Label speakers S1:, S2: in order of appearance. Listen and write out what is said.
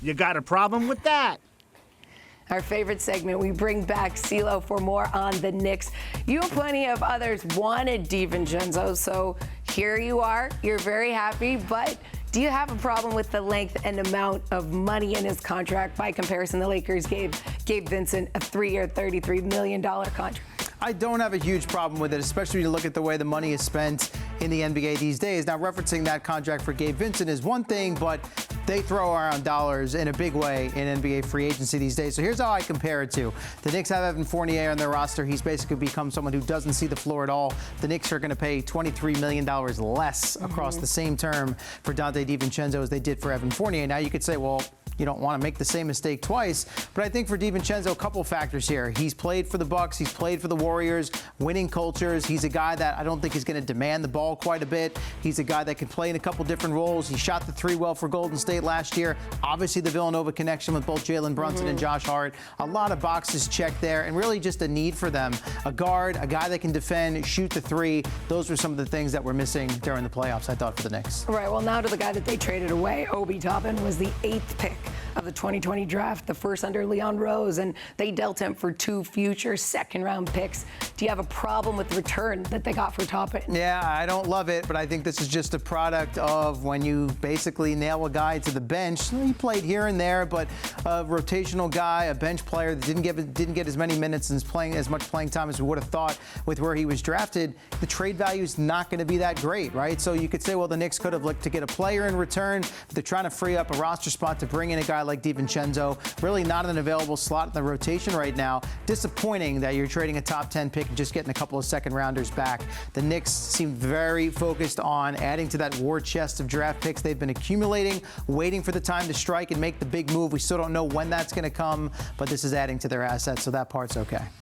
S1: You got a problem with that?
S2: Our favorite segment, we bring back CeeLo for more on the Knicks. You and plenty of others wanted DiVincenzo's, so here you are. You're very happy, but do you have a problem with the length and amount of money in his contract? By comparison, the Lakers gave Vincent a 3-year, $33 million contract.
S3: I don't have a huge problem with it, especially when you look at the way the money is spent in the NBA these days. Now, referencing that contract for Gabe Vincent is one thing, but they throw around dollars in a big way in NBA free agency these days. So here's how I compare it to. The Knicks have Evan Fournier on their roster. He's basically become someone who doesn't see the floor at all. The Knicks are going to pay $23 million less across the same term for Donte DiVincenzo as they did for Evan Fournier. Now, you could say, well, you don't want to make the same mistake twice, but I think for DiVincenzo, a couple factors here. He's played for the Bucks, he's played for the Warriors, winning cultures. He's a guy that I don't think is going to demand the ball quite a bit. He's a guy that can play in a couple different roles. He shot the three well for Golden State last year. Obviously, the Villanova connection with both Jalen Brunson and Josh Hart. A lot of boxes checked there, and really just a need for them. A guard, a guy that can defend, shoot the three. Those were some of the things that were missing during the playoffs, I thought, for the Knicks.
S2: Right, well, now to the guy that they traded away. Obi Toppin was the 8th pick of the 2020 draft, the first under Leon Rose, and they dealt him for 2 future second-round picks. Do you have a problem with the return that they got for Toppin?
S3: Yeah, I don't love it, but I think this is just a product of when you basically nail a guy to the bench. He played here and there, but a rotational guy, a bench player that didn't get as many minutes and playing as much playing time as we would have thought with where he was drafted. The trade value is not going to be that great, right? So you could say, well, the Knicks could have looked to get a player in return, but they're trying to free up a roster spot to bring in a guy like DiVincenzo. Really not an available slot in the rotation right now. Disappointing that you're trading a top 10 pick and just getting a couple of second-rounders back. The Knicks seem very focused on adding to that war chest of draft picks they've been accumulating, waiting for the time to strike and make the big move. We still don't know when that's going to come, but this is adding to their assets, so that part's okay.